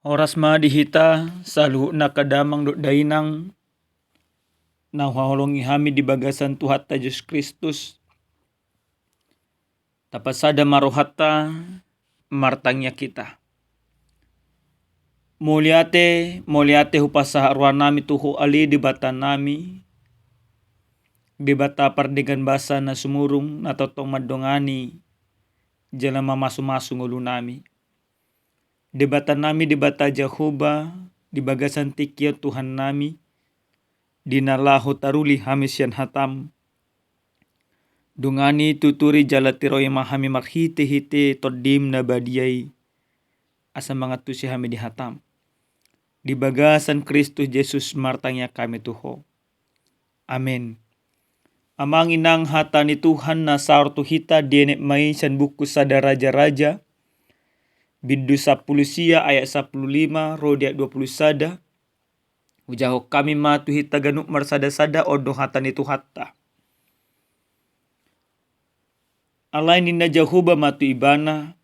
Oras ma dihita salu na kadamang do dainang na haholongi hami di bagasan Tuhan ta Yesus Kristus. Tapasada marohata martangnya kita. Moliate hupasa ruan nami tuho ali di bata nami. Di bata pardegan basa na sumurung na totong madongani jala mamasu-masu ngulu nami. Di bata nami di bata Jehovah di bagasan tikya Tuhan nami. Di nalahu taruli hamisian hatam. Dungani tuturi jala tiroy mahami makhite-hite todim na badiyay. Asa mga tusi hami di hatam. Di bagasan Kristus Jesus martangnya kami tuho. Amen. Amang inang hata ni Tuhan na sarto hita dienek may san buku sada raja-raja. Biddu 10 ayat 15 rodia 20 sada. Ujaho kami matu hita ganuk marsada-sada odo hata ni Tuhatta. Alai nina Jehovah matu ibana.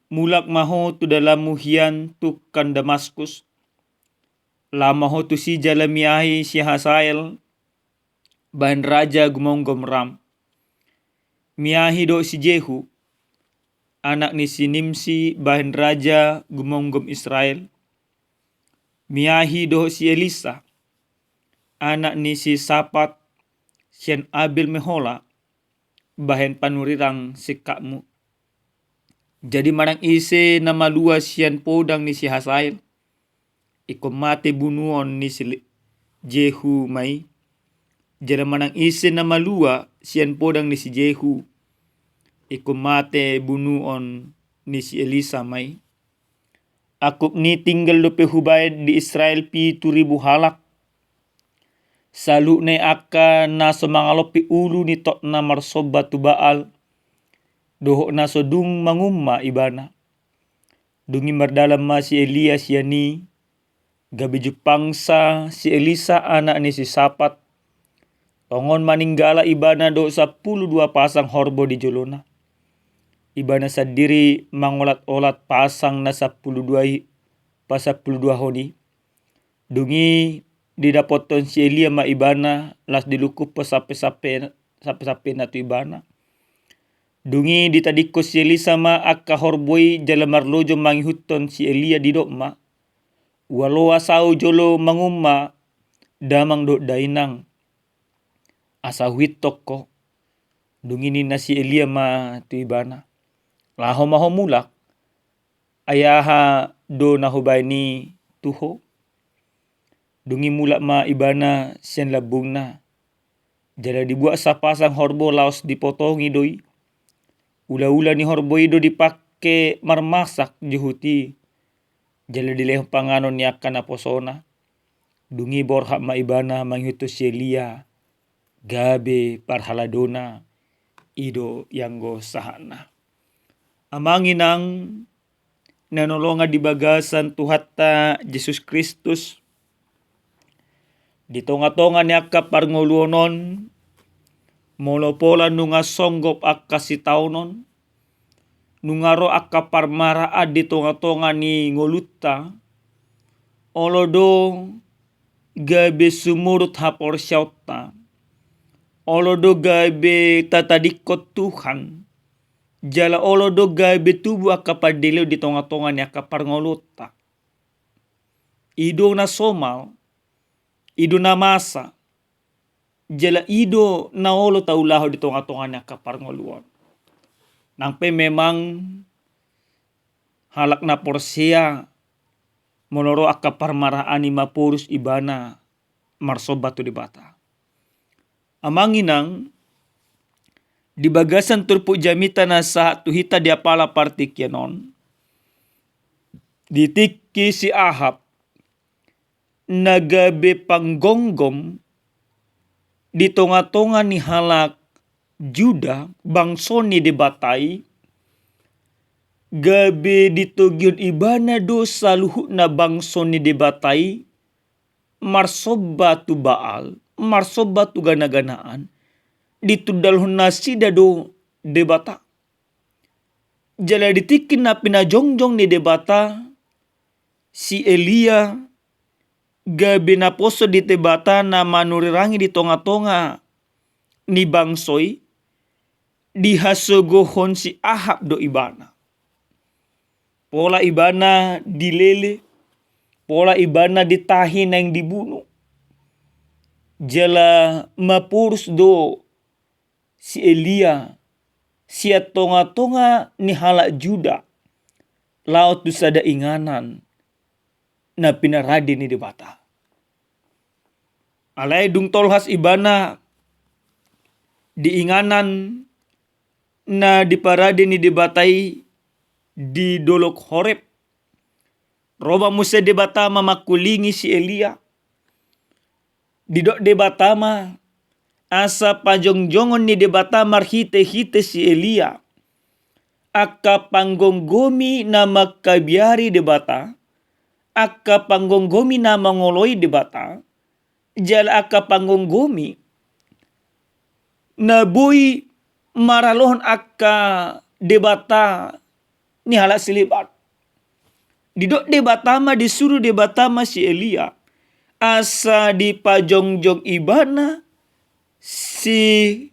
Mulak maho tu dalam muhian tu kan Damaskus. Lama ho tu si jalamiahi si Hasael. Bahan raja gumonggom ram. Miahi do si Jehu. Anak ni si Nimsi bahan raja gumonggom Israel. Miahi do si Elisa. Anak ni si Sapat. Sian Abil Mehola. Bahan panurirang sikakmu. Jadi marang ise nama lua sian podang ni si Hasael. Iko mate bunuon ni si Jehu mai. Jadi marang ise nama lua sian podang ni si Jehu. Iko mate bunuon ni si Elisa mai. Akuk ni tinggal dope hubay di Israel pi 2,000 halak. Salu ne aka na semangalopi ulu ni tok na marsoba tu Baal. Doho na sodung mangumma ibana. Dungi mardalam ma si Elia siani. Gabi jupangsa si Elisa anak ni si Sapat. Tongon maninggala ibana do 12 pasang horbo di jolona. Ibana sadiri mangolat-olat pasang na 12 honi. Dungi didapoton si Elia ma ibana las dilukup sape-sape na tu ibana. Dungi ditadiko si Elisa ma akka horboi jala marlojo mangihuton si Elia di dokma. Walo asau jolo mangumma damang do dainang. Asa huit toko. Dungi ni si Elia ma tu ibana. Laho maho mulak. Ayaha do nahubay ni tuho. Dungi mulak ma ibana sian labung na. Jala dibuat sapasang horbo laos dipotongi doi. Ula-ula ni horbo ido dipake marmasak juhuti. Jala dileh panganon ni akan aposona. Dungi borhak ma ibana manghutus si Elia. Gabe parhaladona. Ido yanggo sahana. Amanginang nanolonga di bagasan Tuhatta Yesus Kristus. Di tonga-tonga ni akka parngoluonon. Molopola nunga songgop akka sitaunon. Nungaro akka parmaraad di tonga-tonga ni ngolutta. Olodo gabe sumurut hapor syauta. Olodo gabe tatadikot Tuhan. Jala olodo gabe tubuh akka padileo di tonga-tonga ni akka parngolutta. Ido na somal. Ido na masa. Jala ido na olo taulaho di tonga-tonga ni akka parngoluon. Nangpe memang halak na porsia moloro akka parmaraani mapurus ibana marsobatu di bata. Amanginang di bagasan turpu jamita na sa tuhita di apala partikyanon. Ditiki si Ahab nagabe panggonggom di tonga-tonga ni halak Juda bangson ni debatai. Gabe ditugyod ibana dosa luhut na bangson ni debatai. Marsoba tu Baal. Marsoba tu gana-ganaan. ditudalhon na sida do debata. Jala ditikin na pinajongjong ni debata si Elia gabi na poso di debata na manurirangi di tonga-tonga ni bangsoy dihasugohon si Ahab do ibana. Pola ibana dilele, pola ibana ditahi na yang dibunuh. Jala mapurus do si Elia sia tonga-tonga ni halak Juda laut tu sada inganan na pinaradi ni debata. Alai dung tolhas ibana diinganan na diparadi ni debatai di dolok Horeb. Roba musa debatama makulingi si Elia. Didok debatama asa pajongjongon ni debatama hite-hite si Elia. Aka panggonggomi na makabiari debata. Aka panggonggomi na mangoloi debata. Jala aka panggonggomi na bui maralohon aka debata ni halak silibat. Didok debatama disuruh debatama si Elia. Asa di pajongjong ibana si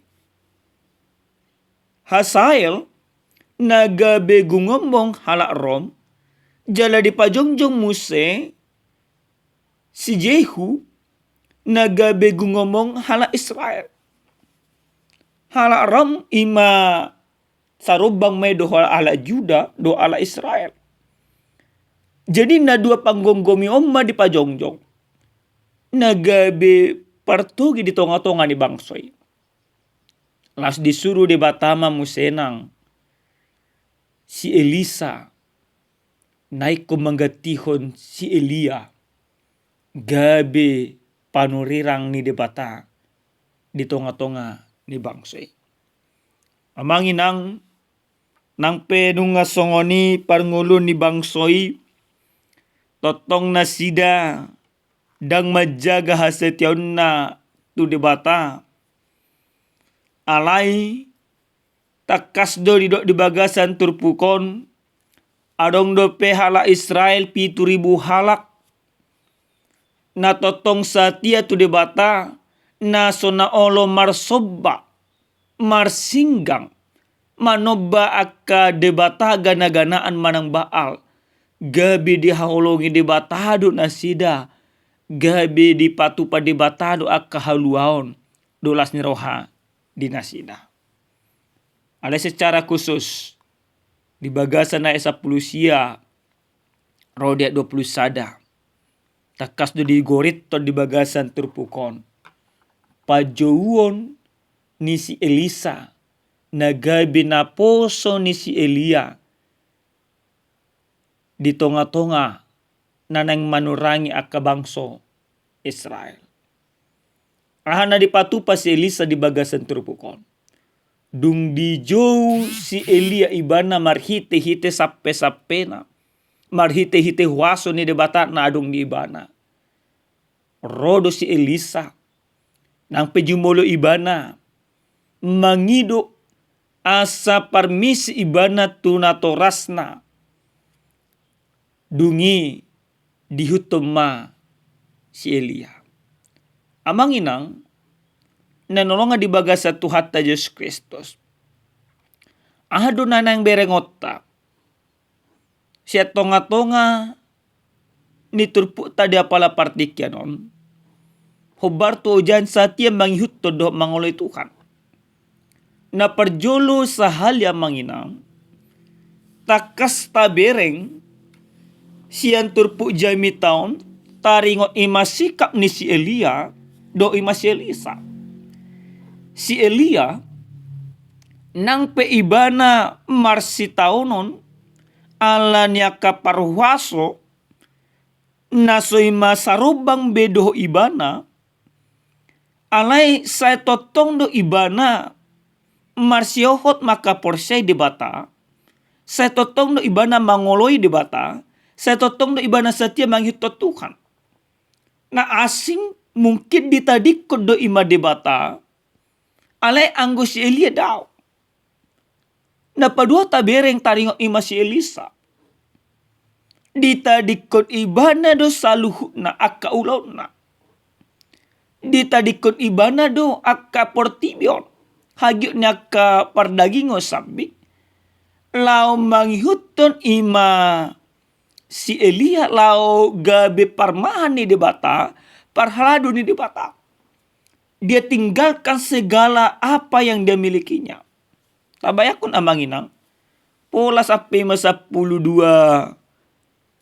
Hasael naga begungomong halak Rom. Jala di pajongjong Muse si Jehu naga begungomong halak Israel. Halak Rom ima sarubang may do ala Juda do ala Israel. Jadi na dua panggonggomi omma di pajongjong. Nagabe partugi di tonga-tonga ni bangsoy. Las disuruh di batama musenang. Si Elisa naik ko manggatihon si Elia. Gabe panurirang ni debata di tonga-tonga ni bangsoy. Amangin nang penunga songoni parngulun ni bangsoy totong na sida dang majaga hasetyaon na tu debata. Alai takas do didok di bagasan turpukon adong do pe halak Israel 7.000 halak na totong satia tu debata na sona olo marsobba marsinggang manoba aka debata gana-ganaan manang baal. Gabi dihaholongi debatado na sida. Gabi dipatupa debatado aka haluaon. Dolas ni roha di nasida. Ada secara khusus di bagasan na 10 sia rodia 20 sada. Takas do di gorit to di bagasan turpukon. Pajouon ni si Elisa na gabi na poso ni si Elia di tonga-tonga nanang manurangi aka bangso Israel. Ahana dipatupa si Elisa di bagasan turpukon. Dung di jou si Elia ibana marhite-hite sappe-sappena. Marhite-hite huaso ni debata na adung di ibana. Rodo si Elisa nang pejumolo ibana mangido asa parmisi ibana tunatorasna dungi dihutuma si Elia. Amanginang nanolonga di bagasa Tuhan ta Yesus Kristus. Ahado na nang berengotta. Siya tonga-tonga ni turpu tadi apala partikyanon. Hobarto ujan satia manghihut todo mangoloy Tuhan. Na perjolo sa halya manginang. Takas tabereng siyan turpu jami taon taringo imasikap ni si Elia do ima si Elisa. Si Elia nang peibana marsitaonon ala niya kaparwaso na soy masarubang bedo ibana alay sa totong do ibana marsiohot makaporsay di bata sa totong do ibana mangoloy di bata sa totong do ibana satia manghitot Tuhan na asing mungkin ditadikod do ima di bata alay anggo si Elia daw Na padua tabereng taringo ima si Elisa. Dita dikon ibana do saluhu na akka ulaw na. Dita dikon ibana do akka portibion. Hagyot ni akka pardagingo sabi. Lao mangihutton ima si Elia lao gabe parmahan ni debata, parhalado ni debata. Dia tinggalkan segala apa yang dia milikinya. Tabayakon amanginang, pola sampai masa 12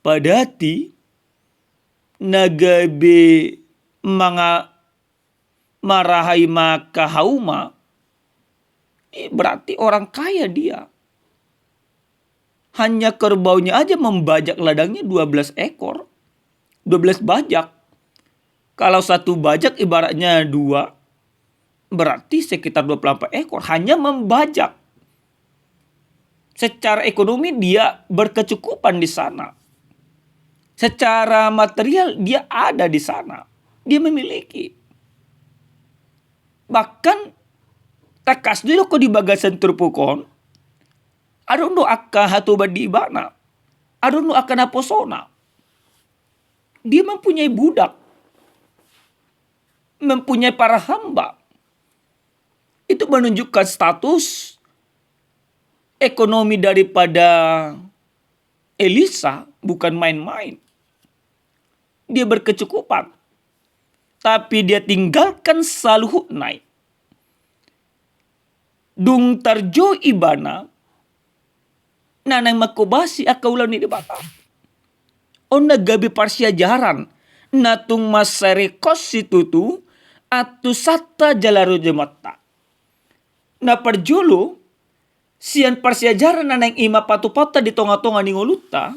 padati, nagabe mga marahay makahauma, berarti orang kaya dia. Hanya kerbaunya aja membajak ladangnya 12 ekor. 12 bajak. Kalau satu bajak ibaratnya 2. Berarti sekitar 24 ekor. Hanya membajak. Secara ekonomi dia berkecukupan di sana. Secara material dia ada di sana. Dia memiliki. Bahkan takas dulu ko di bagasan terpukon. Adundo akka hatuba di ibana. Adundo akka naposona. Dia mempunyai budak. Mempunyai para hamba. Itu menunjukkan status ekonomi daripada Elisa bukan main-main. Dia berkecukupan. Tapi dia tinggalkan saluhu naik. Dung tarjo ibana. Nanang makubasi akaulan ni debata. O nagabi parsia jaran. Natung masarekos situtu. Atu sata jalaro jemata. Na parjolo. Sian parsia jaran nanang ima patupata di tonga-tonga ni ngoluta.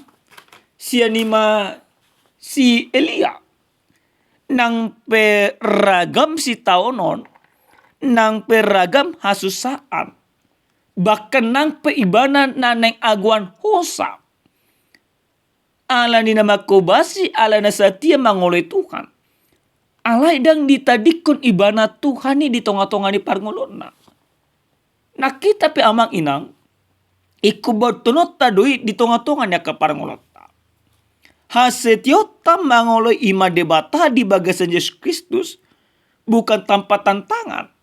Sian ima si Elia. Nang peragam si taonon. Nang peragam hasusaan. Bahkan nang peibanan naneng aguan hosa. Ala ni nama kobasi ala na satia mangolay Tuhan. Alay dang ditadikon ibana Tuhan ni di tonga-tonga ni parngolon na. Nakita pe amang inang. Ikubot tunot tadoi di tonga-tonga niya ka parngolot ta. Hasetiota mangoloy ima debata di bagasan Yesus Kristus. Bukan tanpa tantangan.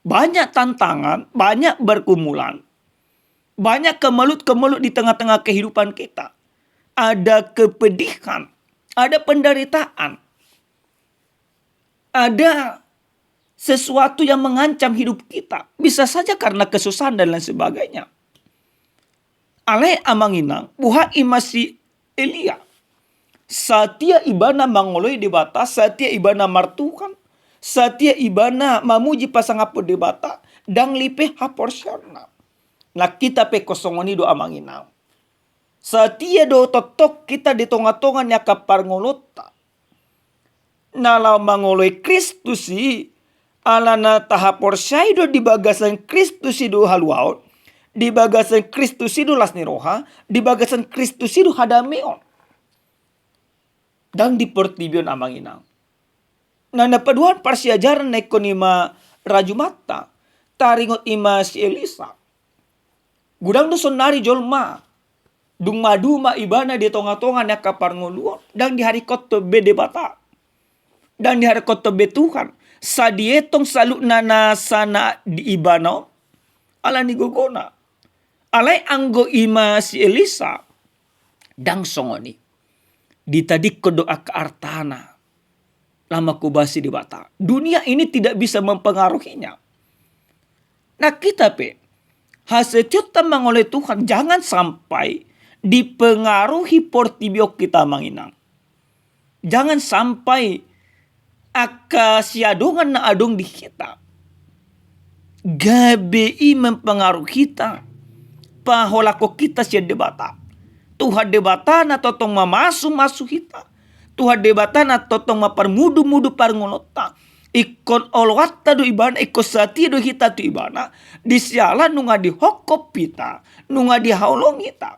Banyak tantangan, banyak berkumulan. Banyak kemelut-kemelut di tengah-tengah kehidupan kita. Ada kepedihan, ada penderitaan. Ada sesuatu yang mengancam hidup kita. Bisa saja karena kesusahan dan lain sebagainya. Ale amanginang, buha imasi Elia. Satia ibana mangoloi di batas, satia ibana martukan. Satia ibana mamuji pasang apo debata dang lipe haporsyarna. Nah kita pe kosongoni do amanginang. Satia do totok kita di tonga-tonga nya kapar ngolota. Nalau mangoloi Kristus si alana tahaporsyai do di bagasan Kristus si do haluaon. Di bagasan Kristus si do lasni roha. Di bagasan Kristus si do hadameon. Dan di portibion amanginang. Nah napaduan parsiajaran na ikonima rajumata. Taringot ima si Elisa. Gudang do sonari jolma. Dung maduma ibana di tonga-tonga na kaparnguluan. Dan di hari koto be debata. Dan di hari koto be Tuhan. Sa dietong saluk na sana di ibana. Ala ni gogona. Alay anggo ima si Elisa. Dang songoni. Ditadik ko doa keartana. Lama kubasi di bata. Dunia ini tidak bisa mempengaruhinya. Nah kita pe. Hasecutan mangoleh Tuhan. Jangan sampai dipengaruhi portibio kita manginang. Jangan sampai aka siadongan na adong di kita. GBI mempengaruhi kita. Paholako kita siya debata. Tuhan debata na totong mamasu-masu kita. Tuhan debata na totong maparmudu-mudu parngolota. Ikon olwata do ibana, ikon sati do hita do ibana. Disiala nunga di hokop kita. Nunga di haulong kita.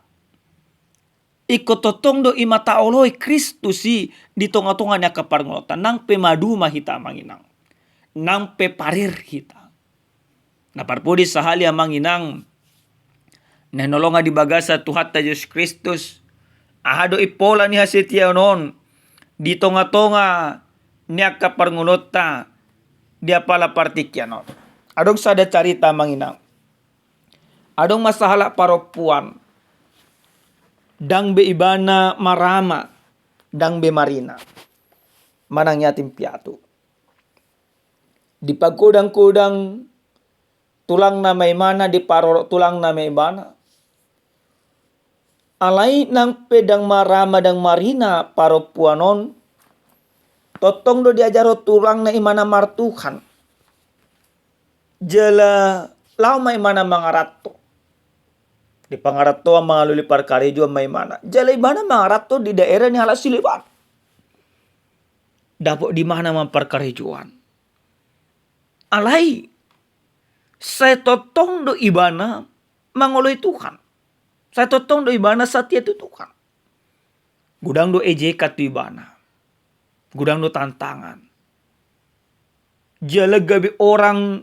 Iko totong do imata oloi Kristus si di tonga-tonga niya kaparngolota. Nang pemadu mahita manginang. Nang peparir hita. Naparpudi sahali manginang. nanolonga di bagasa Tuhan ta Yesus Kristus. Ahado ipola ni hasetia non di tonga-tonga niya kaparngunot ta dia pala partikyanon. Adong sada carita manginang. Adong masahala paropuan. Dang be ibana marama. Dang be marina. Manang yatim piatu. Di pagkudang-kudang tulang na may mana di paro tulang na may ibana. Alay ng pedang marama dang marina paropuanon. Totong do diajaro tulang na imana martuhan. Jala lau may mana mangarato. Di pangarato ang mga lulipar karejo may mana. Jala ibana mangarato di daerah ni halas siliban. Dapo di mana mamparkarejoan. Alay saya totong do ibana mangoloy Tuhan. Saya totong do ibana satya tu Tuhan. Gudang do ejeka tu ibana. Gudang do tantangan. Jala gabi orang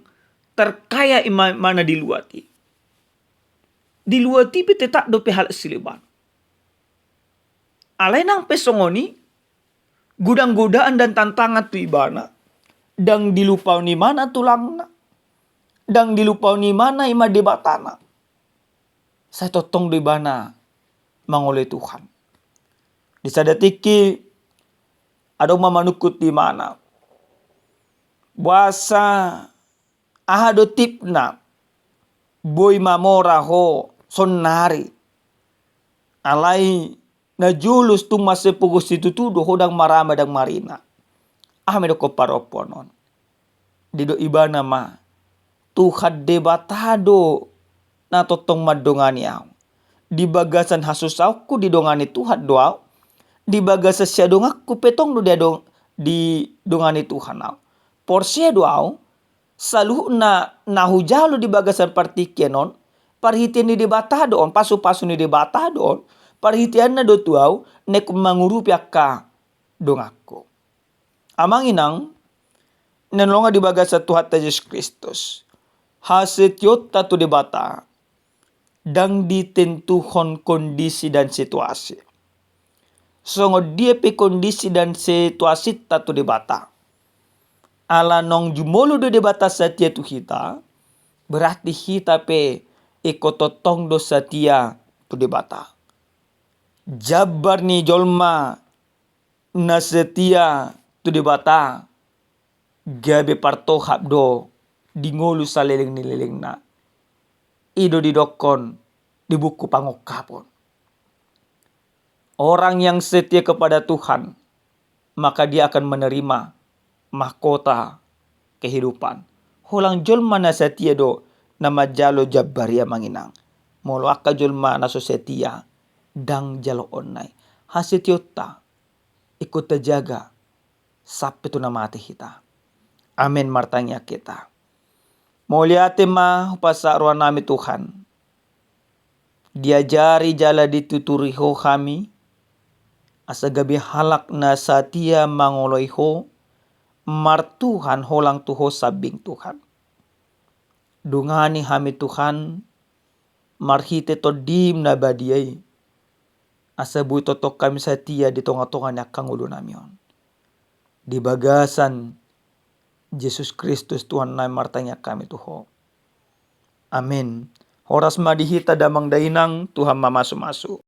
terkaya mana diluati. Diluati pete tak do pehal siliban. Alay nang pesongoni gudang-gudaan dan tantangan tu ibana. Dang dilupau ni mana tulangna. Dang dilupau ni mana ima debatana. Saya totong do ibana mangoleh Tuhan. Di sadatiki ado mamanukut di mana. Buasa ahado tipna boy mamora ho sonari. Alai na julus tu masepugositutudo hodang marama dang marina. Ahmedo ko paroponon. Dido ibana ma Tuhan debatado na totong madongani aw. Di bagasan hasusaw ko didongani Tuhan doaw. Di bagasan siya dongak ko petong do dia dong di dongani Tuhan aw. Porsia doaw saluh na nahujalo di bagasan partikyanon. Parhitian ni debata doon, pasu-pasu ni debata doon. Parhitian na do tuaw nek mangurupi akka dongakko. Amang inang nanlonga di bagasa Tuhan ta Yesus Kristus. Hasetiot ta tu debata dang ditentuhon kondisi dan situasi. Songo dia pe kondisi dan situasi ta tu debata. Ala nong jumolo do debata satia tu kita, berarti kita pe ikototong do satia tu debata. Jabar ni jolma na setia tu debata. Gabe partohap do dingolu sa leleng ni leleng na. Ido didokon di buku pangokapon. Orang yang setia kepada Tuhan, maka dia akan menerima mahkota kehidupan. Holang jolma na setia do na majalo jabaria manginang. Molo akka jolma na so setia dang jalo onay. Hasetiota ikut terjaga sampai tu na mati kita. Amin martanya kita. Moliate ma upasa ruan nami Tuhan. Diajari jala dituturi ho kami. Asa gabi halak na satia mangoloy ho. Martuhan holang tuho sabing Tuhan. Dungani kami Tuhan. Marhite to dim na badiyay. Asa buy totok kami satia di tonga-tonga na kangulo namion. Di bagasan Yesus Kristus Tuhan na martanya kami tuho. Amin. Horas madihita damang dainang Tuhan mamasu-masu.